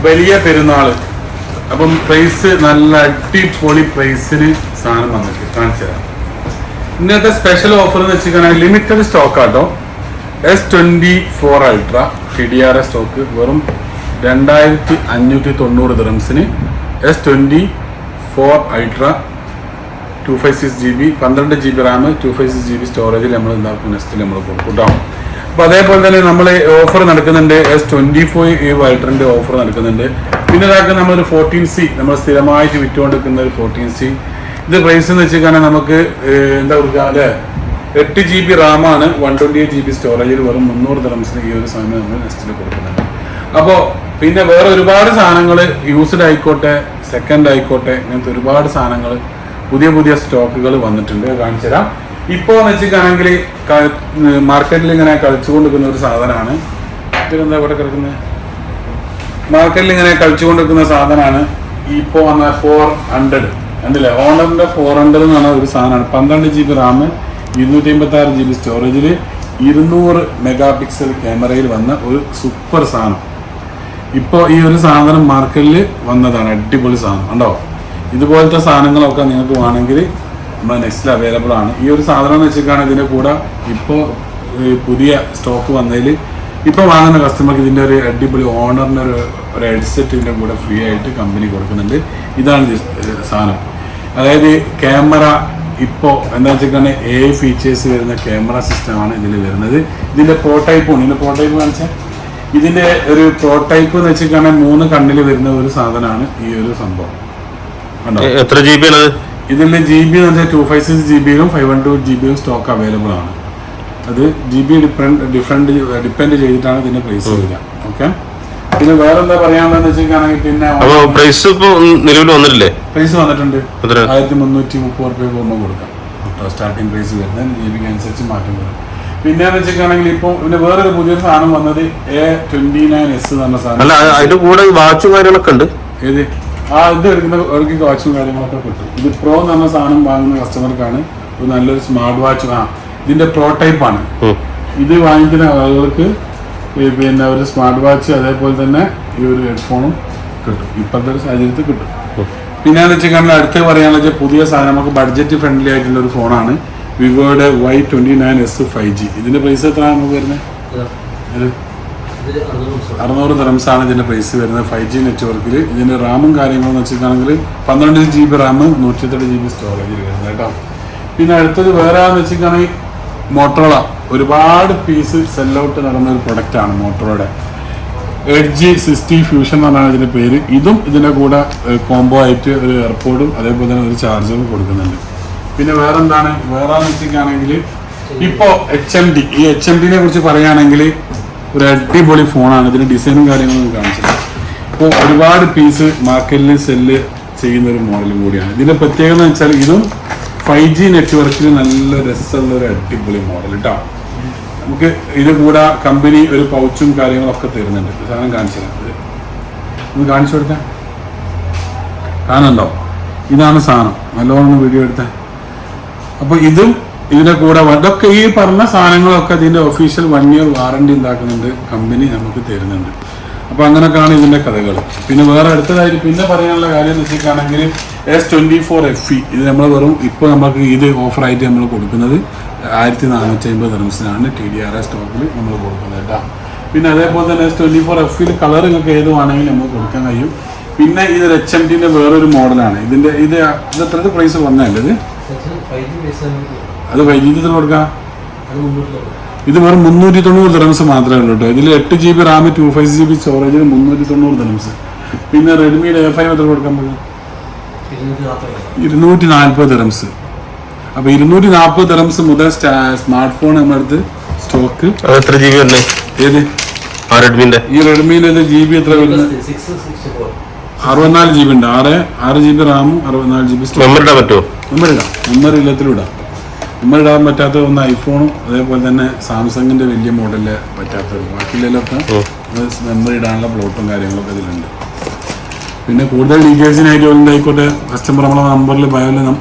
വലിയ പെരുന്നാള് അപ്പം പ്രൈസ് നല്ല അടിപൊളി പ്രൈസിന് സാധനം വന്നിട്ട് കാണിച്ചു തരാം. ഇന്നത്തെ സ്പെഷ്യൽ ഓഫർ എന്ന് വെച്ചിട്ടുണ്ടെങ്കിൽ ലിമിറ്റഡ് സ്റ്റോക്ക് ആട്ടോ. S24 അൾട്ര TDRS സ്റ്റോക്ക് വെറും 2590 ദിറംസിന് S24 ultra 256 GB 12 GB Ram 256 GB സ്റ്റോറേജിൽ നമ്മൾ എന്താക്കും നെക്സ്റ്റിൽ നമ്മൾ കൊടുക്കും കേട്ടോ. അപ്പോൾ അതേപോലെ തന്നെ നമ്മൾ ഓഫർ നടക്കുന്നുണ്ട്. S25 അൾട്രൻ്റെ ഓഫർ നടക്കുന്നുണ്ട്. പിന്നെ ഇതാക്കുക നമ്മളൊരു 14C നമ്മൾ സ്ഥിരമായിട്ട് വിറ്റുകൊണ്ടിരിക്കുന്ന ഒരു 14C. ഇത് പ്രൈസ് എന്ന് വെച്ചാൽ നമുക്ക് എന്താ കൊടുക്കുക അല്ലേ, 8 GB റാമാണ് 128 GB സ്റ്റോറേജിൽ വെറും 300 ദിറംസിന് ഈ ഒരു സാധനം നമ്മൾ നെക്സ്റ്റിൽ കൊടുക്കുന്നുണ്ട്. അപ്പോൾ പിന്നെ വേറെ ഒരുപാട് സാധനങ്ങൾ യൂസ്ഡ് ആയിക്കോട്ടെ സെക്കൻഡ് ആയിക്കോട്ടെ ഇങ്ങനത്തെ ഒരുപാട് സാധനങ്ങൾ പുതിയ പുതിയ സ്റ്റോക്കുകൾ വന്നിട്ടുണ്ട്. കാണിച്ചു തരാം. ഇപ്പോൾ എന്ന് വെച്ചിട്ടാണെങ്കിൽ മാർക്കറ്റിൽ ഇങ്ങനെ കളിച്ചുകൊണ്ടിരിക്കുന്ന ഒരു സാധനമാണ്. ഇതെന്താ ഇവിടെ കിടക്കുന്നത്, മാർക്കറ്റിൽ ഇങ്ങനെ കളിച്ചുകൊണ്ടിരിക്കുന്ന സാധനമാണ് ഇപ്പോൾ വന്ന 400 കണ്ടില്ലേ, ഓണറിന്റെ 400 എന്ന് പറഞ്ഞ ഒരു സാധനമാണ്. 12 GB Ram 256 GB സ്റ്റോറേജിൽ 200 mega pixel ക്യാമറയിൽ വന്ന ഒരു സൂപ്പർ സാധനം. ഇപ്പോൾ ഈ ഒരു സാധനം മാർക്കറ്റിൽ വന്നതാണ്. അടിപൊളി സാധനം ഉണ്ടോ. ഇതുപോലത്തെ സാധനങ്ങളൊക്കെ നിങ്ങൾക്ക് വേണമെങ്കിൽ നമ്മുടെ നെക്സ്റ്റിൽ അവൈലബിൾ ആണ്. ഈ ഒരു സാധനം എന്ന് വെച്ചിട്ടാണ് ഇതിൻ്റെ കൂടെ ഇപ്പോൾ പുതിയ സ്റ്റോക്ക് വന്നതിൽ ഇപ്പോൾ വാങ്ങുന്ന കസ്റ്റമർക്ക് ഇതിൻ്റെ ഒരു അടിപൊളി ഓണറിന് ഒരു ഹെഡ്സെറ്റ് ഇതിൻ്റെ കൂടെ ഫ്രീ ആയിട്ട് കമ്പനി കൊടുക്കുന്നുണ്ട്. ഇതാണ് സാധനം. അതായത് ക്യാമറ ഇപ്പോൾ എന്താ വെച്ചിട്ടാണ് ഫീച്ചേഴ്സ് വരുന്ന ക്യാമറ സിസ്റ്റമാണ് ഇതിൽ വരുന്നത്. ഇതിൻ്റെ പ്രോട്ടൈപ്പും ഇതിൻ്റെ പ്രോട്ടൈപ്പ് കാണിച്ചാൽ ഇതിൻ്റെ ഒരു പ്രോട്ടൈപ്പ് എന്ന് വെച്ചിട്ടാണ് 3 കണ്ണിൽ വരുന്ന ഒരു സാധനമാണ് ഈ ഒരു സംഭവം. എത്ര GB ആണ് ഇതിന്റെ GB എന്ന് വെച്ചാൽ 256 GB 512 GB സ്റ്റോക്ക് അവൈലബിൾ ആണ്. അത് GB ഡിപ്പെൻഡ് ചെയ്തിട്ടാണ് ഇതിന്റെ പ്രൈസ് വരിക. ഓക്കെ. പിന്നെ വേറെ എന്താ പറയാനുള്ളതെന്ന് വെച്ചിട്ടാണെങ്കിൽ പിന്നെ പ്രൈസ് നിലവിൽ വന്നിട്ടില്ലേ? പ്രൈസ് വന്നിട്ടുണ്ട്. 1330 രൂപ കൊടുക്കാം. സ്റ്റാർട്ടിംഗ് പ്രൈസ് വരുന്നത് GB അനുസരിച്ച് മാറ്റം വരും. പിന്നെ വെച്ചിട്ടാണെങ്കിൽ ഇപ്പൊ പിന്നെ വേറൊരു പുതിയൊരു സാധനം വന്നത് A29S എന്ന് പറഞ്ഞ സാധനം. അല്ല അതിന്റെ കൂടെ വാച്ചും കാര്യങ്ങളൊക്കെ ഉണ്ട്. ഏത് ഇത് എടുക്കുന്നവർക്ക് വാച്ചും കാര്യങ്ങളൊക്കെ കിട്ടും. ഇത് പ്രോ എന്ന് പറഞ്ഞ സാധനം വാങ്ങുന്ന കസ്റ്റമർക്കാണ് ഒരു നല്ലൊരു സ്മാർട്ട് വാച്ച്. ഇതിന്റെ പ്രോടൈപ്പാണ്. ഇത് വാങ്ങിക്കുന്ന ആളുകൾക്ക് പിന്നെ ഒരു സ്മാർട്ട് വാച്ച് അതേപോലെ തന്നെ ഈ ഒരു ഹെഡ്ഫോണും കിട്ടും. ഇപ്പോഴത്തെ ഒരു സാഹചര്യത്തിൽ കിട്ടും. പിന്നെ വെച്ചാൽ അടുത്ത് പറയാനുള്ള വെച്ചാൽ പുതിയ സാധനം നമുക്ക് ബഡ്ജറ്റ് ഫ്രണ്ട്ലി ആയിട്ടുള്ള ഒരു ഫോണാണ്. വിവോയുടെ Y29S 5G. ഇതിന്റെ പ്രൈസ് എത്ര നമുക്ക് വരുന്നത്? 600 ദിറംസാണ് ഇതിന്റെ പ്രൈസ് വരുന്നത്. 5G നെറ്റ്വർക്കിൽ. ഇതിന്റെ റാമും കാര്യങ്ങളും വെച്ചിട്ടാണെങ്കിൽ 12 GB റാം 128 GB സ്റ്റോറേജിൽ വരുന്നത് കേട്ടോ. പിന്നെ അടുത്തത് വേറെ എന്ന് വെച്ചിട്ടാണെങ്കിൽ മോട്ടോറോള ഒരുപാട് പീസ് സെല്ലൗട്ട് നടന്ന ഒരു പ്രൊഡക്റ്റ് ആണ് മോട്ടോറോയുടെ Edge 60 ഫ്യൂഷൻ എന്നാണ് ഇതിന്റെ പേര്. ഇതും ഇതിന്റെ കൂടെ കോംബോ ആയിട്ട് ഒരു എയർപോർട്ടും അതേപോലെ തന്നെ ഒരു ചാർജറും കൊടുക്കുന്നുണ്ട്. പിന്നെ വേറെന്താണ് വേറെന്ന് വെച്ചിട്ടാണെങ്കിൽ ഇപ്പോൾ HMD ഈ HMDനെ കുറിച്ച് പറയുകയാണെങ്കിൽ ഒരു അടിപൊളി ഫോണാണ്. ഇതിന്റെ ഡിസൈനും കാര്യങ്ങളും കാണിച്ചത്. ഇപ്പോൾ ഒരുപാട് പീസ് മാർക്കറ്റിൽ സെല്ല് ചെയ്യുന്ന ഒരു മോഡലും കൂടിയാണ്. ഇതിന്റെ പ്രത്യേകത എന്ന് വെച്ചാൽ ഇതും 5G നെറ്റ്വർക്കിൽ നല്ല രസമുള്ള ഒരു അടിപൊളി മോഡൽ കേട്ടോ. നമുക്ക് ഇത് കൂടെ കമ്പനി ഒരു പൗച്ചും കാര്യങ്ങളൊക്കെ തരുന്നുണ്ട്. സാധനം കാണിച്ചത് ഒന്ന് കാണിച്ചു കൊടുക്കാൻ കാണുന്നുണ്ടോ? ഇതാണ് സാധനം. നല്ലോണം വീഡിയോ എടുത്ത. അപ്പോൾ ഇതും ഇതിന്റെ കൂടെ ഇതൊക്കെ ഈ പറഞ്ഞ സാധനങ്ങളൊക്കെ ഇതിന്റെ ഒഫീഷ്യൽ 1 year വാറണ്ടി ഉണ്ടാക്കുന്നുണ്ട് കമ്പനി നമുക്ക് തരുന്നുണ്ട്. അപ്പോൾ അങ്ങനെയൊക്കെയാണ് ഇതിന്റെ കഥകൾ. പിന്നെ വേറെ അടുത്തതായിട്ട് പിന്നെ പറയാനുള്ള കാര്യം എന്ന് വെച്ചിട്ടാണെങ്കിൽ S24 FE ഇത് നമ്മൾ വെറും ഇപ്പോൾ നമുക്ക് ഇത് ഓഫറായിട്ട് നമ്മൾ കൊടുക്കുന്നത് 1450 ദിറംസിനാണ് TDRS സ്റ്റോക്കിൽ നമ്മൾ കൊടുക്കുന്നത് കേട്ടോ. പിന്നെ അതേപോലെ തന്നെ S24 FE കളർ നിങ്ങൾക്ക് ഏതുവാണെങ്കിലും നമുക്ക് കൊടുക്കാൻ കഴിയും. പിന്നെ ഇത് HMDന്റെ വേറൊരു മോഡലാണ്. ഇത് എത്ര പ്രൈസ് വന്നല്ലേ? അത് വൈദ്യുതി കൊടുക്കാം. ഇത് വെറും 390 ദിറംസ് മാത്രമേ ഉള്ളൂ കേട്ടോ. ഇതിൽ 8 GB റാം 256 GB സ്റ്റോറേജിൽ 390 ദിറംസ്. പിന്നെ റെഡ്മിയുടെ A5 എത്ര കൊടുക്കാൻ പറ്റും? 240 ദിറംസ്. അപ്പൊ 240 ദിറംസ് മുതൽ സ്മാർട്ട് ഫോൺ നമ്മുടെ അടുത്ത് സ്റ്റോക്ക്. എത്ര GB ഉണ്ട്? ഏത് ഈ റെഡ്മിന്റെ GB എത്ര വരുന്നത്? 64 GB ഉണ്ട്. 6 GB റാമും 64 GB മെമ്മറി ഇല്ലത്തിലൂടെ മെമ്മറി ഇടാൻ പറ്റാത്ത ഒന്ന് ഐഫോണും അതേപോലെ തന്നെ സാംസങ്ങിന്റെ വലിയ മോഡലില് പറ്റാത്തത്. ബാക്കിയുള്ളതിലൊക്കെ മെമ്മറി ഇടാനുള്ള പ്ലോട്ടും കാര്യങ്ങളൊക്കെ ഇതിലുണ്ട്. പിന്നെ കൂടുതൽ ഡീറ്റെയിൽസിനായിട്ട് ആയിക്കോട്ടെ കസ്റ്റമർ നമ്മളെ നമ്പറിൽ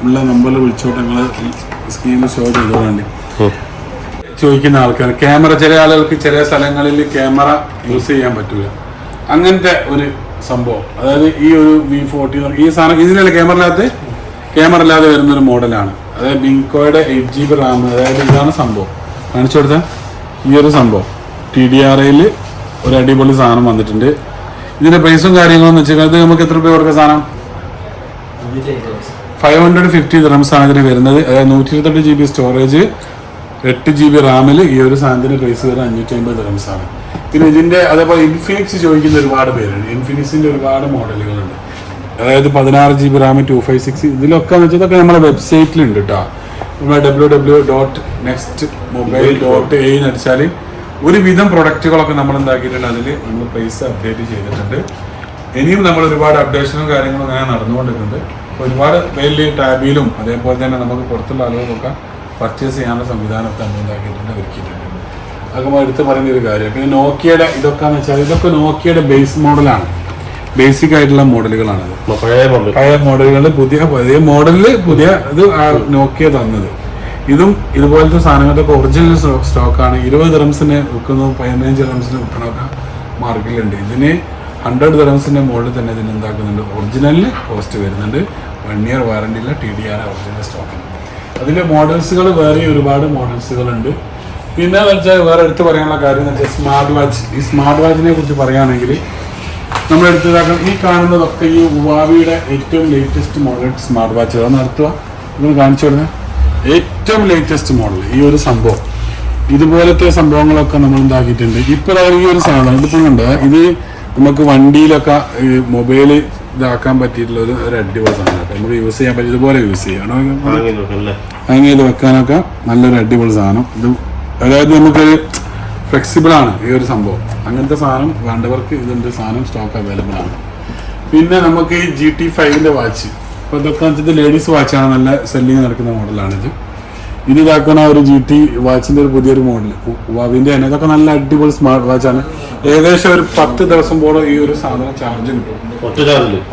ഉള്ള നമ്പറിൽ വിളിച്ചോട്ടെ. നിങ്ങൾ സ്ക്രീനിൽ ഷോ ചെയ്തോളാണ്ട് ചോദിക്കുന്ന ആൾക്കാർ ക്യാമറ ചില ആളുകൾക്ക് ചില സ്ഥലങ്ങളിൽ ക്യാമറ യൂസ് ചെയ്യാൻ പറ്റില്ല. അങ്ങനത്തെ ഒരു സംഭവം. അതായത് ഈ ഒരു V40 ഈ സാധനം ഇതിലല്ല ക്യാമറ ഇല്ലാതെ വരുന്നൊരു മോഡലാണ്. അതായത് ബിങ്കോയുടെ 8GB റാം. അതായത് ഇതാണ് സംഭവം കാണിച്ചു കൊടുത്ത ഈ ഒരു സംഭവം TDRയിൽ ഒരു അടിപൊളി സാധനം വന്നിട്ടുണ്ട്. ഇതിന്റെ പ്രൈസും കാര്യങ്ങളും വെച്ചാൽ അത് നമുക്ക് എത്ര രൂപ കൊടുക്കുക സാധനം? 550 dirhams ആണ് ഇതിന് വരുന്നത്. അതായത് 128GB സ്റ്റോറേജ് 8GB റാമിൽ ഈ ഒരു സാധനത്തിന്റെ പ്രൈസ് വരുന്നത് 550 dirhams ആണ്. പിന്നെ ഇതിന്റെ അതേപോലെ ഇൻഫിനിക്സ് ചോദിക്കുന്ന ഒരുപാട് പേരുണ്ട്. ഇൻഫിനിക്സിന്റെ ഒരുപാട് മോഡലുകളുണ്ട്. അതായത് 16GB റാം 256 ഇതിലൊക്കെ എന്ന് വെച്ചാൽ നമ്മുടെ വെബ്സൈറ്റിലുണ്ട് കേട്ടോ. നമ്മുടെ www.nextmobile.a അടിച്ചാൽ ഒരുവിധം പ്രൊഡക്റ്റുകളൊക്കെ നമ്മൾ എന്താക്കിയിട്ടുണ്ട്. അതിൽ നമ്മൾ പ്രൈസ് അപ്ഡേറ്റ് ചെയ്തിട്ടുണ്ട്. ഇനിയും നമ്മൾ ഒരുപാട് അപ്ഡേഷനും കാര്യങ്ങളും അങ്ങനെ നടന്നുകൊണ്ടിരിക്കുന്നുണ്ട്. ഒരുപാട് വലിയ ടാബിലും അതേപോലെ തന്നെ നമുക്ക് പുറത്തുള്ള ആളുകൾക്കൊക്കെ പർച്ചേസ് ചെയ്യാനുള്ള സംവിധാനമൊക്കെ നമ്മൾ ഉണ്ടാക്കിയിട്ടുണ്ട്, ഒരുക്കിയിട്ടുണ്ട്. അതൊക്കെ എടുത്ത് പറയുന്ന ഒരു കാര്യം. പിന്നെ നോക്കിയയുടെ ഇതൊക്കെയെന്ന് വെച്ചാൽ ഇതൊക്കെ നോക്കിയയുടെ ബേസ് മോഡലാണ്, ബേസിക് ആയിട്ടുള്ള മോഡലുകളാണത്. പഴയ മോഡലുകൾ പുതിയ മോഡലിൽ പുതിയ ഇത് നോക്കിയ തന്നത്. ഇതും ഇതുപോലത്തെ സാധനങ്ങളൊക്കെ ഒറിജിനൽ സ്റ്റോക്കാണ്. 20 dirhamsന് വിൽക്കുന്നു, 15 dirhamsന് വിൽക്കണമൊക്കെ മാർക്കറ്റിലുണ്ട്. ഇതിന് 100 dirhamsന്റെ മുകളിൽ തന്നെ ഇതിന് എന്താക്കുന്നുണ്ട്, ഒറിജിനലിന് കോസ്റ്റ് വരുന്നുണ്ട്. 1 year വാറണ്ടിയുള്ള TDR ഒറിജിനൽ സ്റ്റോക്കാണ്. അതിൽ മോഡൽസുകൾ വേറെ ഒരുപാട് മോഡൽസുകളുണ്ട്. പിന്നെ വെച്ചാൽ വേറെ എടുത്ത് പറയാനുള്ള കാര്യം എന്ന് വെച്ചാൽ സ്മാർട്ട് വാച്ച്. ഈ സ്മാർട്ട് വാച്ചിനെ കുറിച്ച് പറയുകയാണെങ്കിൽ നമ്മൾ എടുത്തതാക്കണം ഈ കാണുന്നതൊക്കെ ഈ ഹുവാവിയുടെ ഏറ്റവും ലേറ്റസ്റ്റ് മോഡൽ സ്മാർട്ട് വാച്ചുകൾ നടത്തുക. നിങ്ങൾ കാണിച്ചു കൊടുക്കുക ഏറ്റവും ലേറ്റസ്റ്റ് മോഡൽ ഈ ഒരു സംഭവം. ഇതുപോലത്തെ സംഭവങ്ങളൊക്കെ നമ്മൾ ഉണ്ടാക്കിയിട്ടുണ്ട്. ഇപ്പോൾ ഈ ഒരു സാധനം ഇതിപ്പോഴുണ്ട്. ഇത് നമുക്ക് വണ്ടിയിലൊക്കെ മൊബൈല് ഇതാക്കാൻ പറ്റിയിട്ടുള്ള ഒരു അടിപൊളി സാധനമാണ്. നമുക്ക് യൂസ് ചെയ്യാൻ പറ്റും, ഇതുപോലെ യൂസ് ചെയ്യാം. ഹാങ് ചെയ്ത് വെക്കാനൊക്കെ നല്ലൊരു അടിപൊളി സാധനം. ഇത് അതായത് നമുക്കൊരു ഫ്ലെക്സിബിൾ ആണ് ഈ ഒരു സംഭവം. അങ്ങനത്തെ സാധനം വേണ്ടവർക്ക് ഇതിൻ്റെ സാധനം സ്റ്റോക്ക് അവൈലബിൾ ആണ്. പിന്നെ നമുക്ക് ഈ GT5 വാച്ച്, അപ്പോൾ ഇതൊക്കെ വെച്ചിട്ട് ലേഡീസ് വാച്ചാണ്, നല്ല സെല്ലിങ് നടക്കുന്ന മോഡലാണിത്. ഇത് ഇതാക്കുന്ന ഒരു GT വാച്ചിൻ്റെ ഒരു പുതിയൊരു മോഡൽ വാവിൻ്റെ തന്നെ. ഇതൊക്കെ നല്ല അടിപൊളി സ്മാർട്ട് വാച്ചാണ്. ഏകദേശം ഒരു 10 ദിവസം പോലെ ഈ ഒരു സാധനം ചാർജ് കിട്ടും,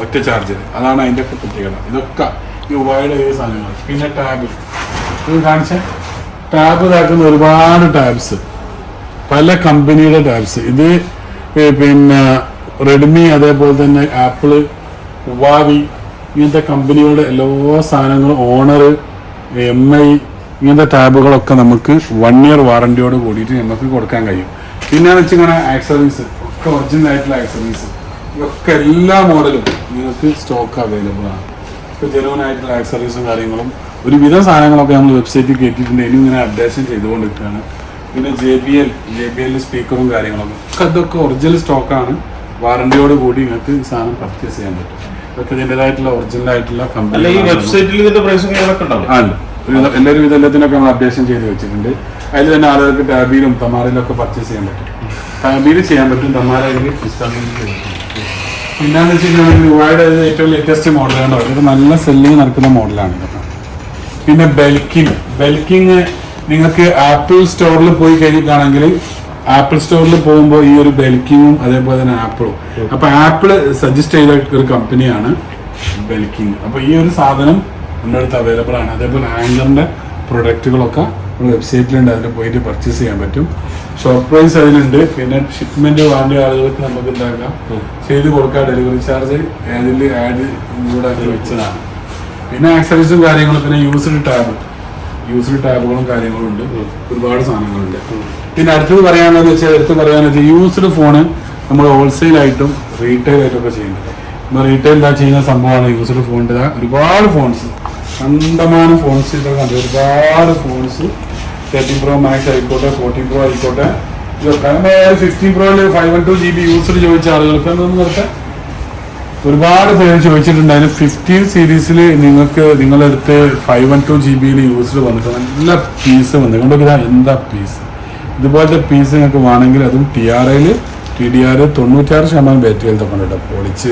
ഒറ്റ ചാർജിൽ. അതാണ് അതിൻ്റെ ഒക്കെ പ്രത്യേകത. ഇതൊക്കെ ഈ ഉവായുടെ ഈ സാധനങ്ങൾ. പിന്നെ ടാബ് ഇത് കാണിച്ച ടാബ് ഇതാക്കുന്ന ഒരുപാട് ടാബ്സ്, പല കമ്പനിയുടെ ടാബ്സ്. ഇത് പിന്നെ റെഡ്മി, അതേപോലെ തന്നെ ആപ്പിള്, ഹുവാവി ഇങ്ങനത്തെ കമ്പനികളുടെ എല്ലാ സാധനങ്ങളും, ഓണർ, MI ഇങ്ങനത്തെ ടാബുകളൊക്കെ നമുക്ക് 1 year വാറണ്ടിയോട് കൂടിയിട്ട് നമുക്ക് കൊടുക്കാൻ കഴിയും. പിന്നെ വെച്ചിങ്ങനെ ആക്സറീസ് ഒക്കെ ഒറിജിനൽ ആയിട്ടുള്ള ആക്സറീസ് ഇതൊക്കെ എല്ലാ മോഡലും നിങ്ങൾക്ക് സ്റ്റോക്ക് അവൈലബിൾ ആണ്. ഇപ്പോൾ ജെനുവൻ ആയിട്ടുള്ള ആക്സറീസും കാര്യങ്ങളും ഒരുവിധം സാധനങ്ങളൊക്കെ നമ്മൾ വെബ്സൈറ്റിൽ കയറ്റിയിട്ടുണ്ട്. ഇനി ഇങ്ങനെ അപ്ഡേഷൻ ചെയ്തുകൊണ്ടിരിക്കുകയാണ്. പിന്നെ JBL സ്പീക്കറും കാര്യങ്ങളൊക്കെ അതൊക്കെ ഒറിജിനൽ സ്റ്റോക്കാണ്. വാറണ്ടിയോട് കൂടി നിങ്ങൾക്ക് ഈ സാധനം പർച്ചേസ് ചെയ്യാൻ പറ്റും. ഇതൊക്കെ ഇതിൻ്റെതായിട്ടുള്ള ഒറിജിനൽ ആയിട്ടുള്ള കമ്പനി ആണ്. എല്ലാവരും ഇതെല്ലാത്തിനൊക്കെ നമ്മൾ അപ്ഡേഷൻ ചെയ്ത് വെച്ചിട്ടുണ്ട്. അതിൽ തന്നെ ആളുകൾക്ക് ടാബിയിലും തമാരയിലും ഒക്കെ പർച്ചേസ് ചെയ്യാൻ പറ്റും. ടാബിയിൽ ചെയ്യാൻ പറ്റും, തമാരയിൽ ഇൻസ്റ്റാൾമെന്റ് ചെയ്യാൻ പറ്റും. പിന്നെന്ന് വെച്ചിട്ടുണ്ടെങ്കിൽ ഹുവായുടെ ഏറ്റവും ലേറ്റസ്റ്റ് മോഡലാണ്. ഇത് നല്ല സെല്ലിങ് നടക്കുന്ന മോഡലാണ് ഇതൊക്കെ. പിന്നെ ബെൽക്കിങ് നിങ്ങൾക്ക് ആപ്പിൾ സ്റ്റോറിൽ പോയി കഴിഞ്ഞിട്ടാണെങ്കിൽ ആപ്പിൾ സ്റ്റോറിൽ പോകുമ്പോൾ ഈ ഒരു ബെൽക്കിങ്ങും അതേപോലെ തന്നെ ആപ്പിളും. അപ്പൊ ആപ്പിൾ സജസ്റ്റ് ചെയ്ത ഒരു കമ്പനിയാണ് ബെൽക്കിങ്. അപ്പൊ ഈ ഒരു സാധനം നമ്മുടെ അടുത്ത് അവൈലബിൾ ആണ്. അതേപോലെ ആങ്കറിന്റെ പ്രൊഡക്റ്റുകളൊക്കെ നമ്മുടെ വെബ്സൈറ്റിലുണ്ട്, അതിൽ പോയിട്ട് പർച്ചേസ് ചെയ്യാൻ പറ്റും. ഷോപ്പ് പ്രൈസ് അതിലുണ്ട്. പിന്നെ ഷിപ്മെന്റ് വേണ്ട ആളുകൾക്ക് നമുക്ക് എന്താക്കാം ചെയ്ത് കൊടുക്കാം. ഡെലിവറി ചാർജ് അതിൽ ആഡ് കൂടെ വെച്ചതാണ്. പിന്നെ ആക്സറീസും കാര്യങ്ങളും, പിന്നെ യൂസ്ഡ് ടാബുകളും കാര്യങ്ങളും ഉണ്ട്. ഒരുപാട് സാധനങ്ങളുണ്ട്. പിന്നെ അടുത്തത് പറയാനെന്ന് വെച്ചാൽ യൂസ്ഡ് ഫോണ് നമ്മൾ ഹോൾസെയിലായിട്ടും റീറ്റെയിലായിട്ടും ഒക്കെ ചെയ്യുന്നുണ്ട്. നമ്മൾ റീറ്റെയിൽ ചെയ്യുന്ന സംഭവമാണ് യൂസ്ഡ് ഫോണിൻ്റെ. ഒരുപാട് ഫോൺസ്, കണ്ടമാനം ഫോൺസ് ഇതൊക്കെ ഉണ്ട്. ഒരുപാട് ഫോൺസ് 13 Pro Max ആയിക്കോട്ടെ, 14 Pro ആയിക്കോട്ടെ, ഇതൊക്കെ 15 Proയിൽ 512GB യൂസ്ഡ് ചോദിച്ച ആളുകൾക്ക് എന്തെന്ന് പറഞ്ഞാൽ ഒരുപാട് പേര് ചോദിച്ചിട്ടുണ്ട്. അതിന് 15 സീരീസിൽ നിങ്ങൾക്ക് നിങ്ങളെടുത്ത് 512GB യൂസ്ഡ് വന്നിട്ട് നല്ല പീസ് വന്നിട്ടുണ്ടോ? എന്താ പീസ്! ഇതുപോലത്തെ പീസ് നിങ്ങൾക്ക് വേണമെങ്കിൽ അതും TDR 96% ബാറ്ററി ഹെൽത്ത് ഒക്കെ ഉണ്ട് പൊളിച്ച്.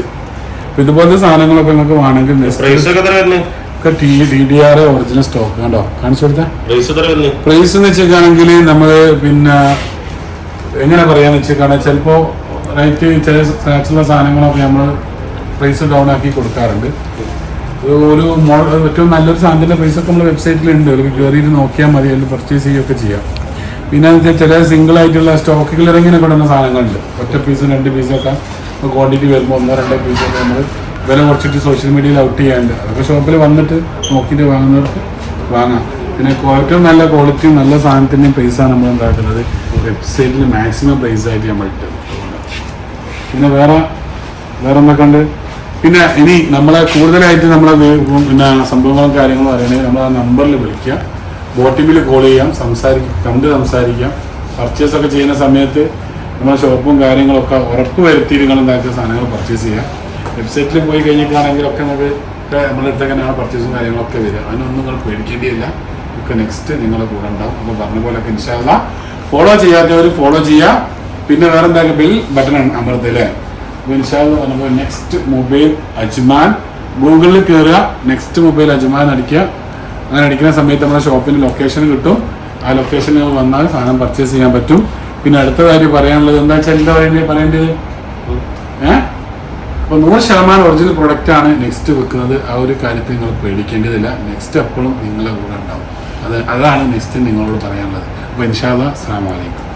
അപ്പൊ ഇതുപോലത്തെ സാധനങ്ങളൊക്കെ നിങ്ങൾക്ക് വേണമെങ്കിൽ TDR ഒറിജിനൽ സ്റ്റോക്ക് കണ്ടോ കാണിച്ചു കൊടുത്ത പ്രൈസ് എന്ന് വെച്ചേക്കാണെങ്കിൽ നമ്മൾ പിന്നെ എങ്ങനെ പറയാന്ന് വെച്ചേക്കാണെങ്കിൽ ചിലപ്പോ റേറ്റ് ചില സ്ക്രാച്ചുള്ള സാധനങ്ങളൊക്കെ നമ്മൾ പ്രൈസ് ഡൗൺ ആക്കി കൊടുക്കാറുണ്ട്. ഒരു ഏറ്റവും നല്ലൊരു സാധനത്തിന്റെ പ്രൈസ് ഒക്കെ നമ്മൾ വെബ്സൈറ്റിലുണ്ട്. ഒരു കയറിയിട്ട് നോക്കിയാൽ മതി, അതിൽ പർച്ചേസ് ചെയ്യുകയൊക്കെ ചെയ്യാം. പിന്നെ ചില സിംഗിൾ ആയിട്ടുള്ള സ്റ്റോക്കുകൾ ഇറങ്ങിനെ കൊടുക്കുന്ന സാധനങ്ങളുണ്ട്. ഒറ്റ പീസും 2 പീസൊക്കെ ക്വാണ്ടിറ്റി വരുമ്പോൾ 1-2 പീസ് നമ്മൾ വില കുറച്ചിട്ട് സോഷ്യൽ മീഡിയയിൽ ഔട്ട് ചെയ്യാണ്ട് അതൊക്കെ ഷോപ്പിൽ വന്നിട്ട് നോക്കിയിട്ട് വാങ്ങുന്നവർക്ക് വാങ്ങാം. പിന്നെ ഏറ്റവും നല്ല ക്വാളിറ്റിയും നല്ല സാധനത്തിൻ്റെയും പ്രൈസാണ് നമ്മൾ ഉണ്ടാക്കുന്നത് വെബ്സൈറ്റിൽ മാക്സിമം പ്രൈസായിട്ട് നമ്മൾ ഇട്ടത്. പിന്നെ വേറെ എന്തൊക്കെ ഉണ്ട്? പിന്നെ ഇനി നമ്മളെ കൂടുതലായിട്ട് നമ്മളെ പിന്നെ സംഭവങ്ങളും കാര്യങ്ങളും അറിയണമെങ്കിൽ നമ്മൾ ആ നമ്പറിൽ വിളിക്കുക, ബോട്ടിമിൽ കോൾ ചെയ്യാം, കണ്ട് സംസാരിക്കാം. പർച്ചേസ് ഒക്കെ ചെയ്യുന്ന സമയത്ത് നമ്മളെ ഷോപ്പും കാര്യങ്ങളൊക്കെ ഉറപ്പ് വരുത്തിയിട്ട് നിങ്ങൾ ഉണ്ടാക്കിയ സാധനങ്ങൾ പർച്ചേസ് ചെയ്യാം. വെബ്സൈറ്റിൽ പോയി കഴിഞ്ഞിട്ടാണെങ്കിലൊക്കെ നമുക്ക് നമ്മുടെ അടുത്ത് തന്നെയാണ് പർച്ചേസും കാര്യങ്ങളൊക്കെ വരിക. അതിനൊന്നും നിങ്ങൾ പേടിക്കേണ്ടിയില്ല. ഒക്കെ നെക്സ്റ്റ് നിങ്ങളെ കൂടെ ഉണ്ടാവും. അപ്പോൾ പറഞ്ഞ പോലെയൊക്കെ ഇൻഷാ അല്ലാഹ് ഫോളോ ചെയ്യാത്തവർ ഫോളോ ചെയ്യുക. പിന്നെ വേറെ എന്തായാലും ബെൽ ബട്ടൺ അമർത്തല്ലേ. അപ്പോൾ ഇൻഷാ അല്ലാഹ് പറഞ്ഞപ്പോൾ നെക്സ്റ്റ് മൊബൈൽ അജ്മാൻ ഗൂഗിളിൽ കയറുക, നെക്സ്റ്റ് മൊബൈൽ അജ്മാൻ അടിക്കുക. അങ്ങനെ അടിക്കുന്ന സമയത്ത് നമ്മുടെ ഷോപ്പിന് ലൊക്കേഷൻ കിട്ടും. ആ ലൊക്കേഷനിൽ വന്നാൽ സാധനം പർച്ചേസ് ചെയ്യാൻ പറ്റും. പിന്നെ അടുത്ത കാര്യം പറയാനുള്ളത് എന്താ വെച്ചാൽ എന്താ പറയേണ്ടത് അപ്പോൾ 100% ഒറിജിനൽ പ്രൊഡക്റ്റ് ആണ് നെക്സ്റ്റ് വെക്കുന്നത്. ആ ഒരു കാര്യത്തിൽ നിങ്ങൾ പേടിക്കേണ്ടതില്ല. നെക്സ്റ്റ് എപ്പോഴും നിങ്ങളെ കൂടെ ഉണ്ടാവും. അതാണ് നെക്സ്റ്റ് നിങ്ങളോട് പറയാനുള്ളത്. അപ്പോൾ ഇൻഷാ അല്ലാഹ് അസ്സലാമു അലൈക്കും.